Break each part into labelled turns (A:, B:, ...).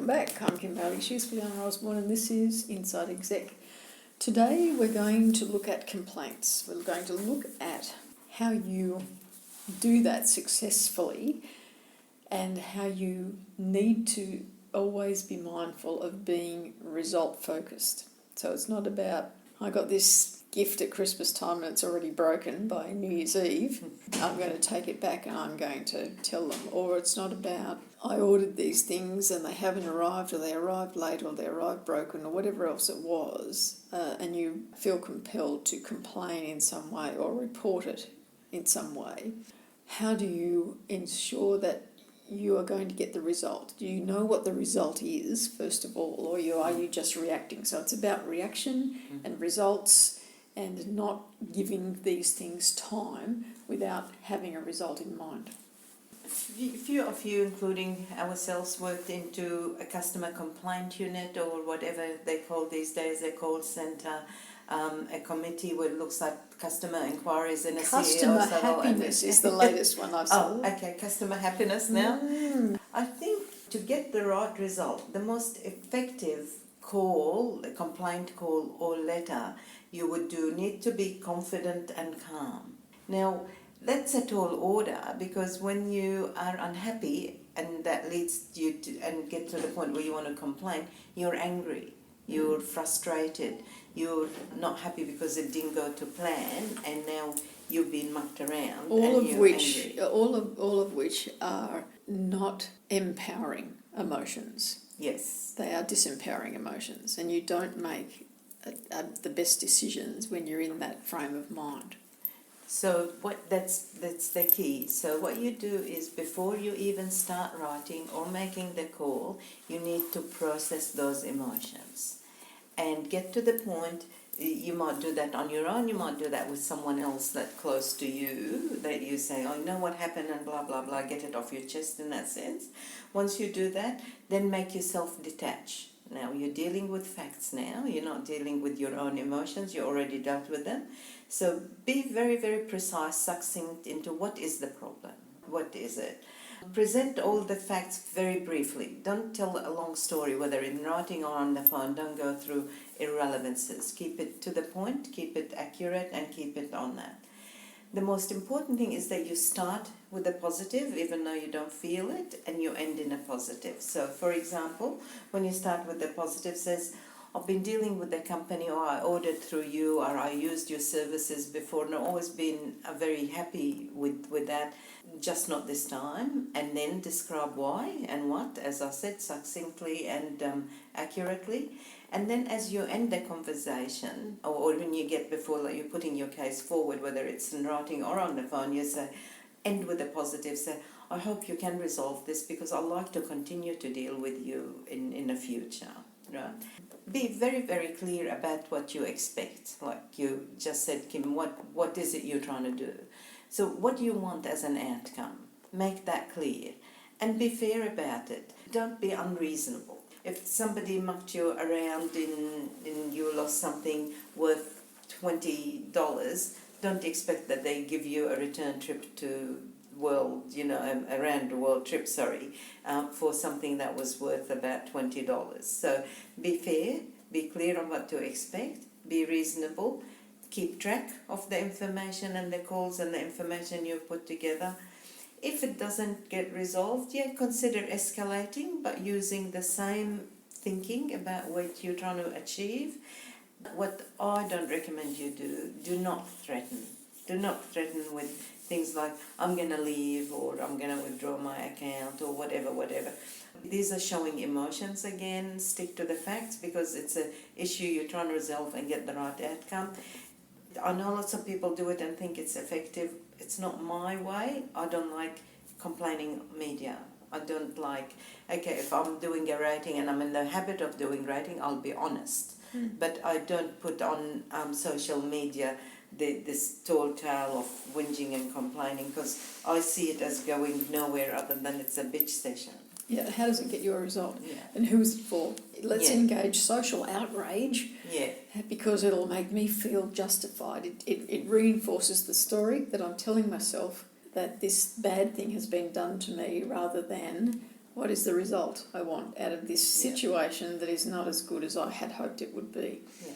A: Welcome back. I'm Kim and Fulyana, and this is Inside Exec. Today we're going to look at complaints. We're going to look at how you do that successfully and how you need to always be mindful of being result focused. So it's not about, I got this gift at Christmas time and it's already broken by New Year's Eve, I'm going to take it back and I'm going to tell them. Or it's not about, I ordered these things and they haven't arrived, or they arrived late, or they arrived broken, or whatever else it was, and you feel compelled to complain in some way or report it in some way. How do you ensure that you are going to get the result? Do you know what the result is, first of all, or are you just reacting? So it's about reaction and results, and not giving these things time without having a result in mind.
B: A few of you, including ourselves, worked into a customer complaint unit, or whatever they call these days, a call centre, a committee where it looks like customer inquiries in a
A: Customer
B: CEO
A: happiness is the latest one I've seen.
B: Oh, okay, customer happiness now. I think to get the right result, the most effective call, a complaint call or letter you would do need to be confident and calm. Now, that's a tall order, because when you are unhappy and that leads you to and get to the point where you want to complain, you're angry, you're frustrated, you're not happy because it didn't go to plan, and now you've been mucked around.
A: All of which are not empowering emotions.
B: Yes.
A: They are disempowering emotions, and you don't make the best decisions when you're in that frame of mind.
B: So that's the key. So what you do is, before you even start writing or making the call, you need to process those emotions and get to the point. You might do that on your own, you might do that with someone else that's close to you, that you say, oh, you know what happened, and blah, blah, blah, get it off your chest in that sense. Once you do that, then make yourself detach. Now, you're dealing with facts now, you're not dealing with your own emotions, you already dealt with them. So be very, very precise, succinct into what is the problem, what is it. Present all the facts very briefly. Don't tell a long story, whether in writing or on the phone. Don't go through irrelevances. Keep it to the point, keep it accurate, and keep it on that. The most important thing is that you start with a positive, even though you don't feel it, and you end in a positive. So, for example, when you start with the positive, says, I've been dealing with the company, or I ordered through you, or I used your services before, and I've always been very happy with that, just not this time. And then describe why and what, as I said, succinctly and accurately. And then as you end the conversation, or when you get before, like you're putting your case forward, whether it's in writing or on the phone, you say, end with a positive, say, I hope you can resolve this, because I'd like to continue to deal with you in the future. Right? Be very, very clear about what you expect. Like you just said, Kim, what is it you're trying to do? So what do you want as an outcome? Make that clear. And be fair about it. Don't be unreasonable. If somebody mucked you around and you lost something worth $20, don't expect that they give you a return trip to around the world trip, for something that was worth about $20. So be fair, be clear on what to expect, be reasonable, keep track of the information and the calls and the information you've put together. If it doesn't get resolved, consider escalating, but using the same thinking about what you're trying to achieve. What I don't recommend you do not threaten. Do not threaten with things like, I'm going to leave, or I'm going to withdraw my account, or whatever. These are showing emotions again. Stick to the facts, because it's an issue you're trying to resolve and get the right outcome. I know lots of people do it and think it's effective. It's not my way. I don't like complaining media. I don't like, if I'm doing a rating and I'm in the habit of doing rating, I'll be honest. But I don't put on social media this tall tale of whinging and complaining, because I see it as going nowhere other than it's a bitch session.
A: Yeah, how does it get you a result?
B: Yeah.
A: And who is it for? Let's engage social outrage, because it'll make me feel justified. It reinforces the story that I'm telling myself, that this bad thing has been done to me, rather than what is the result I want out of this situation that is not as good as I had hoped it would be.
B: Yeah.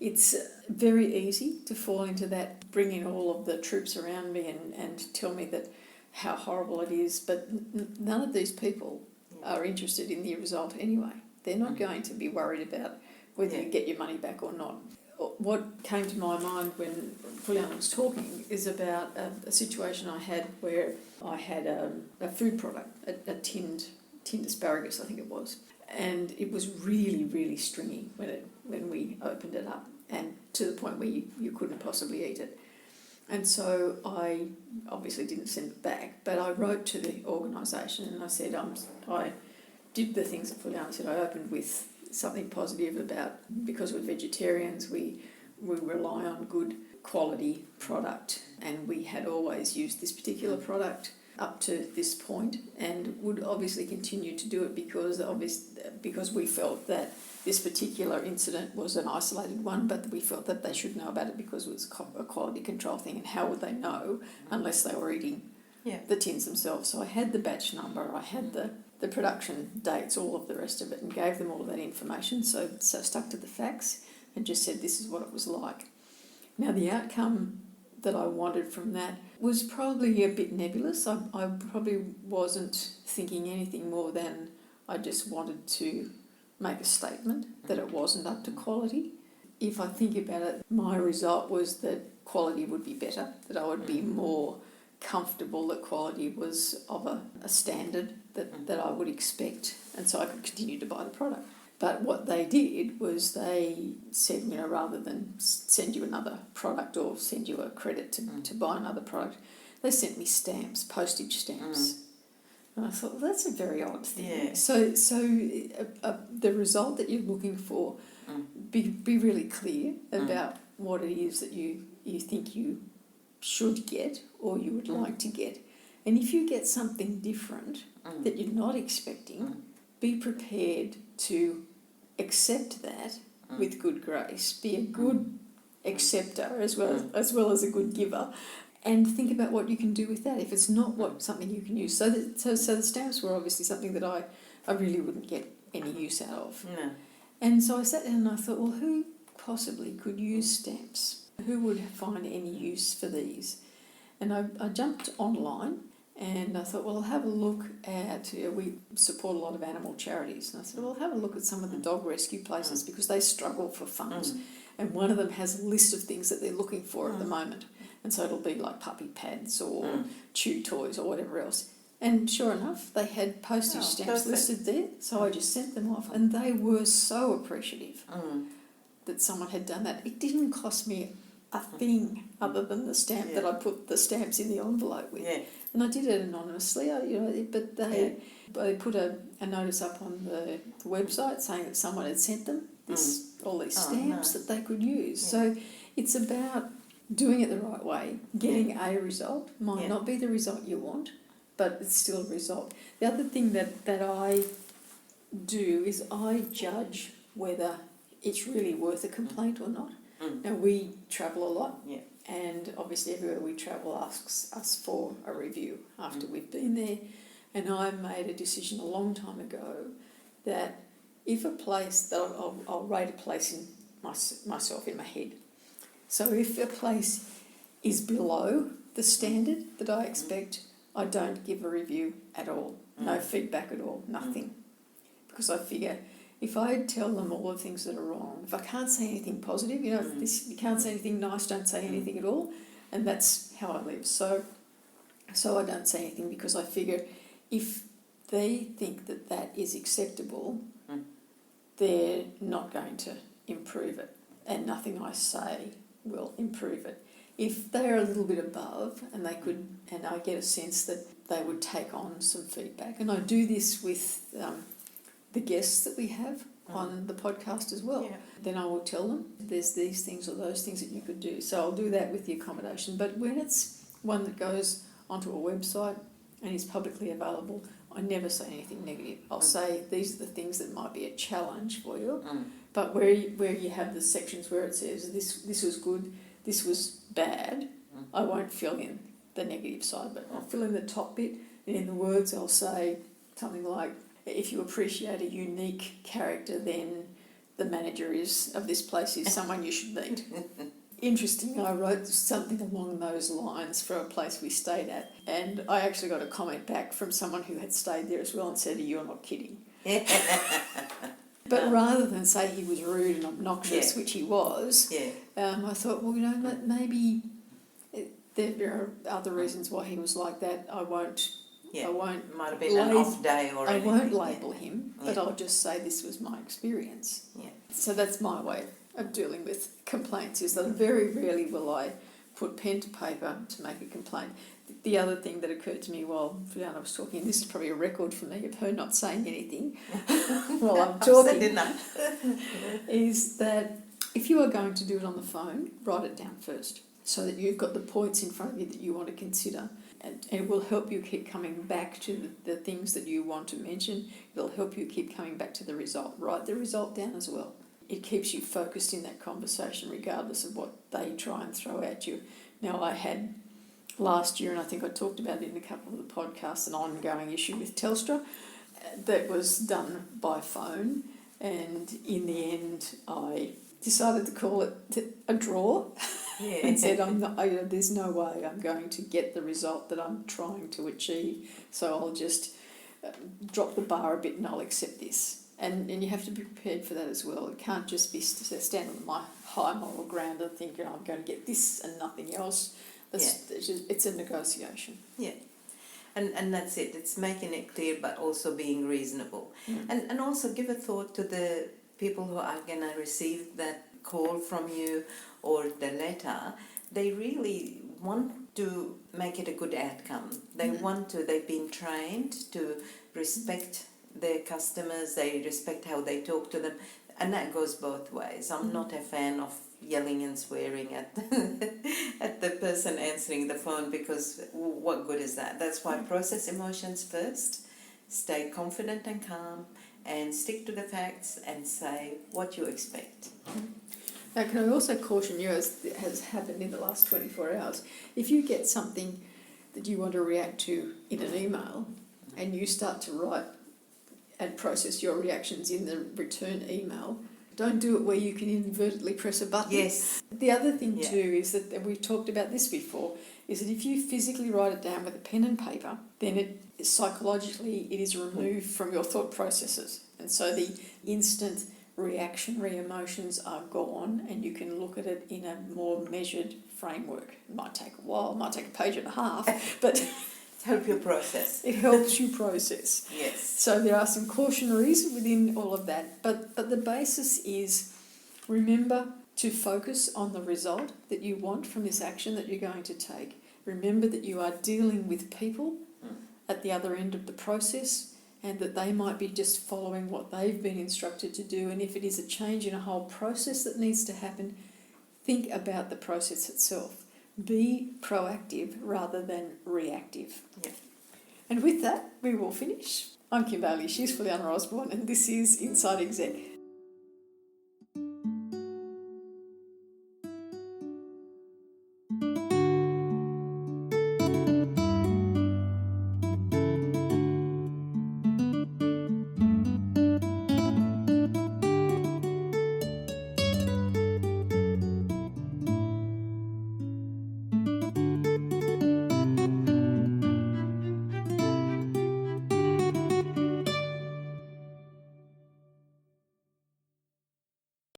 A: It's very easy to fall into that, bring in all of the troops around me and tell me that how horrible it is, but none of these people are interested in the result anyway. They're not going to be worried about whether you get your money back or not. What came to my mind when Fulyana was talking is about a situation I had where I had a food product, a tinned asparagus, I think it was, and it was really, really stringy when we opened it up, and to the point where you couldn't possibly eat it. And so I obviously didn't send it back, but I wrote to the organisation and I said, I did the things that Fulyana said. I opened with something positive about, because we're vegetarians, we rely on good quality product, and we had always used this particular product up to this point and would obviously continue to do it because we felt that this particular incident was an isolated one, but we felt that they should know about it because it was a quality control thing, and how would they know unless they were eating the tins themselves? So I had the batch number, I had the production dates, all of the rest of it, and gave them all of that information, so stuck to the facts and just said this is what it was like. Now the outcome that I wanted from that was probably a bit nebulous. I probably wasn't thinking anything more than I just wanted to make a statement that it wasn't up to quality. If I think about it, my result was that quality would be better, that I would be more comfortable that quality was of a standard that I would expect, and so I could continue to buy the product. But what they did was they said, rather than send you another product or send you a credit to buy another product, they sent me stamps, postage stamps. And I thought, well, that's a very odd thing.
B: Yeah.
A: So the result that you're looking for, be really clear about what it is that you think you should get or you would like to get. And if you get something different that you're not expecting, be prepared to accept that with good grace. Be a good acceptor as well as a good giver, and think about what you can do with that if it's not something you can use. So the stamps were obviously something that I really wouldn't get any use out of.
B: No.
A: And so I sat down and I thought, well, who possibly could use stamps? Who would find any use for these? And I jumped online and I thought, well, I'll have a look at, we support a lot of animal charities. And I said, well, I'll have a look at some of the dog rescue places because they struggle for funds. And one of them has a list of things that they're looking for at the moment. And so it'll be like puppy pads or chew toys or whatever else. And sure enough, they had postage stamps listed there. So I just sent them off, and they were so appreciative that someone had done that. It didn't cost me a thing other than the stamp that I put the stamps in the envelope with. Yeah. And I did it anonymously, but they put a notice up on the website saying that someone had sent them all these stamps that they could use. Yeah. So it's about doing it the right way, getting a result. Might not be the result you want, but it's still a result. The other thing that I do is I judge whether it's really worth a complaint or not. Now, we travel a lot, and obviously everywhere we travel asks us for a review after we've been there. And I made a decision a long time ago that if a place, that I'll rate a place in myself in my head. So if a place is below the standard that I expect, I don't give a review at all. No feedback at all, nothing. Because I figure if I tell them all the things that are wrong, if I can't say anything positive, if you can't say anything nice, don't say anything at all. And that's how I live. So I don't say anything because I figure if they think that is acceptable, they're not going to improve it. And nothing I say will improve it. If they're a little bit above and they could, and I get a sense that they would take on some feedback, and I do this with the guests that we have on the podcast as well, then I will tell them there's these things or those things that you could do. So I'll do that with the accommodation. But when it's one that goes onto a website and is publicly available, I never say anything negative. I'll say these are the things that might be a challenge for you, but where you have the sections where it says this was good, this was bad, I won't fill in the negative side, but I'll fill in the top bit, and in the words I'll say something like, if you appreciate a unique character, then the manager of this place is someone you should meet. Interesting, I wrote something along those lines for a place we stayed at, and I actually got a comment back from someone who had stayed there as well and said, "You're not kidding." But rather than say he was rude and obnoxious, which he was, I thought, well, maybe there are other reasons why he was like that. I won't.
B: Might have been an off day or anything.
A: I won't label him, but I'll just say this was my experience. So that's my way of dealing with complaints, is that very rarely will I put pen to paper to make a complaint. The other thing that occurred to me while Fulyana was talking, and this is probably a record for me of her not saying anything while I'm talking, is that if you are going to do it on the phone, write it down first so that you've got the points in front of you that you want to consider. And it will help you keep coming back to the things that you want to mention. It'll help you keep coming back to the result. Write the result down as well. It keeps you focused in that conversation regardless of what they try and throw at you. Now, I had last year, and I think I talked about it in a couple of the podcasts, an ongoing issue with Telstra that was done by phone, and in the end I decided to call it a draw. And said, there's no way I'm going to get the result that I'm trying to achieve, so I'll just drop the bar a bit and I'll accept this. And you have to be prepared for that as well. It can't just be stand on my high moral ground and think, I'm going to get this and nothing else. It's a negotiation. Yeah.
B: And that's it. It's making it clear but also being reasonable. And also give a thought to the people who are going to receive that call from you or the letter. They really want to make it a good outcome. They've been trained to respect their customers, they respect how they talk to them, and that goes both ways. I'm not a fan of yelling and swearing at the person answering the phone, because what good is that? That's why process emotions first, stay confident and calm, and stick to the facts and say what you expect.
A: Now, can I also caution you, as has happened in the last 24 hours, if you get something that you want to react to in an email and you start to write and process your reactions in the return email, don't do it where you can inadvertently press a button.
B: Yes.
A: The other thing too is that, and we've talked about this before, is that if you physically write it down with a pen and paper, then it is removed from your thought processes. And so the instant reactionary emotions are gone and you can look at it in a more measured framework. It might take a while, it might take a page and a half, but
B: help you process.
A: It helps you process.
B: Yes.
A: So there are some cautionaries within all of that, but the basis is, remember to focus on the result that you want from this action that you're going to take. Remember that you are dealing with people at the other end of the process, and that they might be just following what they've been instructed to do. And if it is a change in a whole process that needs to happen, think about the process itself. Be proactive rather than reactive.
B: Yeah.
A: And with that, we will finish. I'm Kim Bailey, she's Fulyana Osborne, and this is Inside Exec.